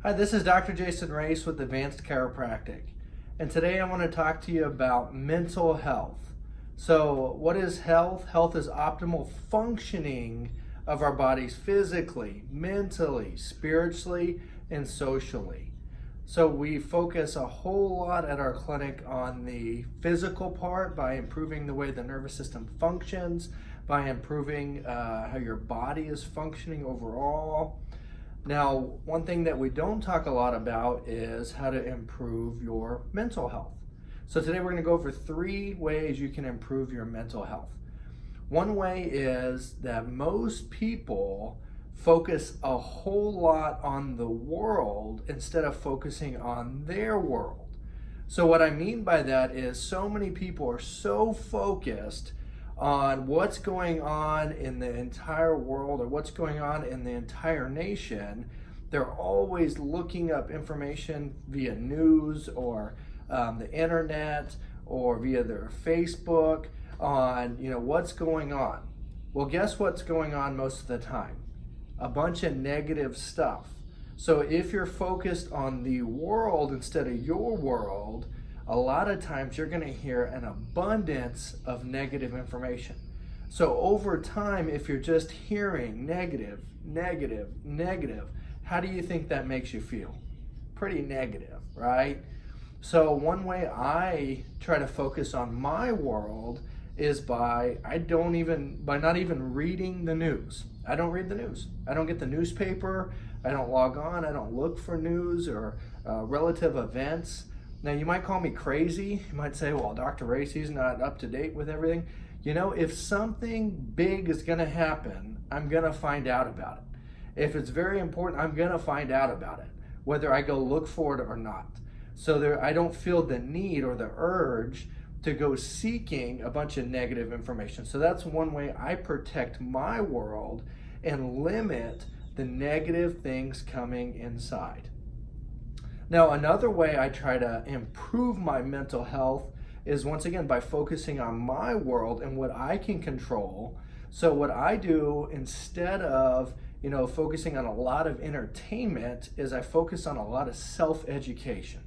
Hi, this is Dr. Jason Raesz with Advanced Chiropractic, and today I want to talk to you about mental health. So, what is health? Health is optimal functioning of our bodies physically, mentally, spiritually, and socially. So, we focus a whole lot at our clinic on the physical part by improving the way the nervous system functions, by improving how your body is functioning overall. Now, one thing that we don't talk a lot about is how to improve your mental health. So today we're going to go over 3 ways you can improve your mental health. One way is that most people focus a whole lot on the world instead of focusing on their world. So what I mean by that is so many people are so focused on what's going on in the entire world or what's going on in the entire nation. They're always looking up information via news or the internet or via their Facebook on what's going on. Well, guess what's going on most of the time? A bunch of negative stuff. So if you're focused on the world instead of your world, a lot of times you're going to hear an abundance of negative information. So over time, if you're just hearing negative, how do you think that makes you feel? Pretty negative, right? So one way I try to focus on my world is by not even reading the news. I don't read the news. I don't get the newspaper. I don't log on. I don't look for news or relative events. Now, you might call me crazy. You might say, well, Dr. Raesz, he's not up to date with everything. If something big is going to happen, I'm going to find out about it. If it's very important, I'm going to find out about it, whether I go look for it or not. So I don't feel the need or the urge to go seeking a bunch of negative information. So that's one way I protect my world and limit the negative things coming inside. Now, another way I try to improve my mental health is, once again, by focusing on my world and what I can control. So what I do, instead of focusing on a lot of entertainment, is I focus on a lot of self-education.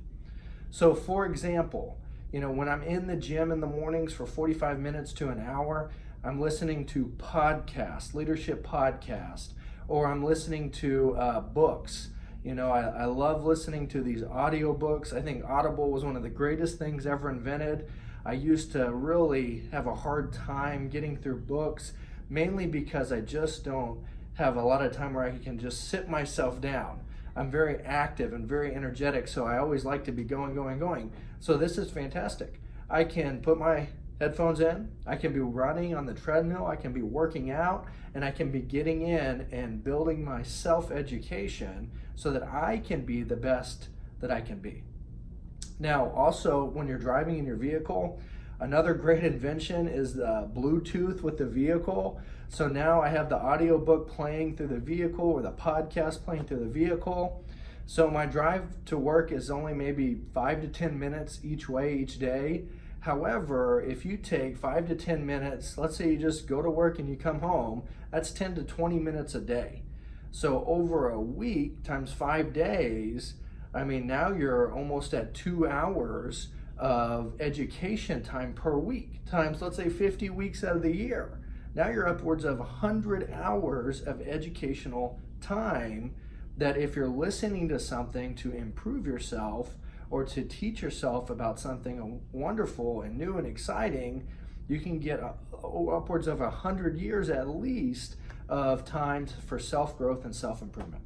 So for example, when I'm in the gym in the mornings for 45 minutes to an hour, I'm listening to podcasts, leadership podcasts, or I'm listening to books. I love listening to these audiobooks. I think Audible was one of the greatest things ever invented. I used to really have a hard time getting through books, mainly because I just don't have a lot of time where I can just sit myself down. I'm very active and very energetic, so I always like to be going. So this is fantastic. I can put my headphones in, I can be running on the treadmill, I can be working out, and I can be getting in and building my self-education so that I can be the best that I can be. Now, also, when you're driving in your vehicle, another great invention is the Bluetooth with the vehicle. So now I have the audiobook playing through the vehicle or the podcast playing through the vehicle. So my drive to work is only maybe 5 to 10 minutes each way each day. However, if you take 5 to 10 minutes, let's say you just go to work and you come home, that's 10 to 20 minutes a day. So over a week times 5 days, now you're almost at 2 hours of education time per week, times, let's say, 50 weeks out of the year. Now you're upwards of 100 hours of educational time that, if you're listening to something to improve yourself or to teach yourself about something wonderful and new and exciting, you can get upwards of 100 years at least of time for self-growth and self-improvement.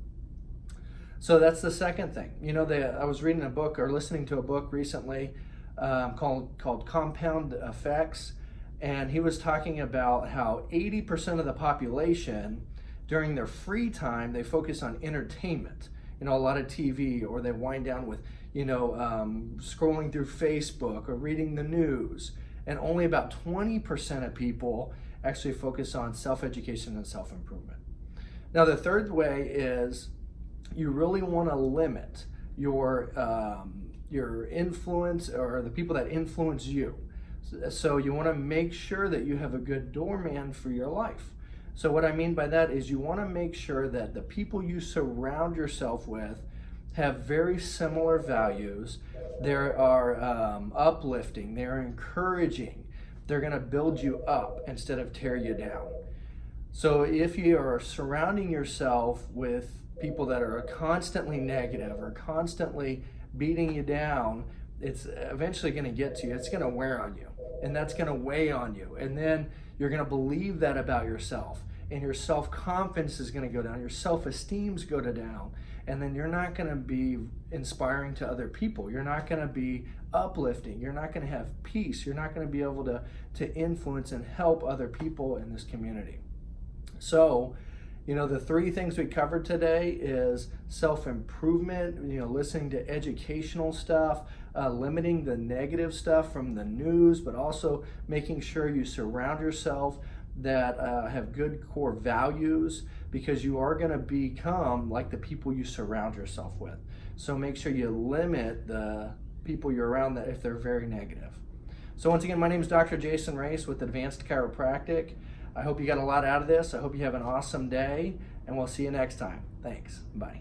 So that's the second thing. I was reading a book or listening to a book recently called Compound Effects, and he was talking about how 80% of the population, during their free time, they focus on entertainment, a lot of TV, or they wind down with scrolling through Facebook or reading the news, and only about 20% of people actually focus on self-education and self-improvement. Now, the third way is you really want to limit your influence, or the people that influence you. So you want to make sure that you have a good doorman for your life. So what I mean by that is you want to make sure that the people you surround yourself with have very similar values. They are uplifting, they're encouraging, they're going to build you up instead of tear you down. So if you are surrounding yourself with people that are constantly negative or constantly beating you down, it's eventually going to get to you. It's going to wear on you, and that's going to weigh on you. And then you're going to believe that about yourself, and your self-confidence is going to go down. Your self-esteem's go down, and then you're not going to be inspiring to other people. You're not going to be uplifting. You're not going to have peace. You're not going to be able to influence and help other people in this community. So, the 3 things we covered today is self-improvement, listening to educational stuff, limiting the negative stuff from the news, but also making sure you surround yourself that have good core values, because you are going to become like the people you surround yourself with. So make sure you limit the people you're around that if they're very negative. So once again, my name is Dr. Jason Raesz with Advanced Chiropractic. I hope you got a lot out of this. I hope you have an awesome day, and we'll see you next time. Thanks. Bye.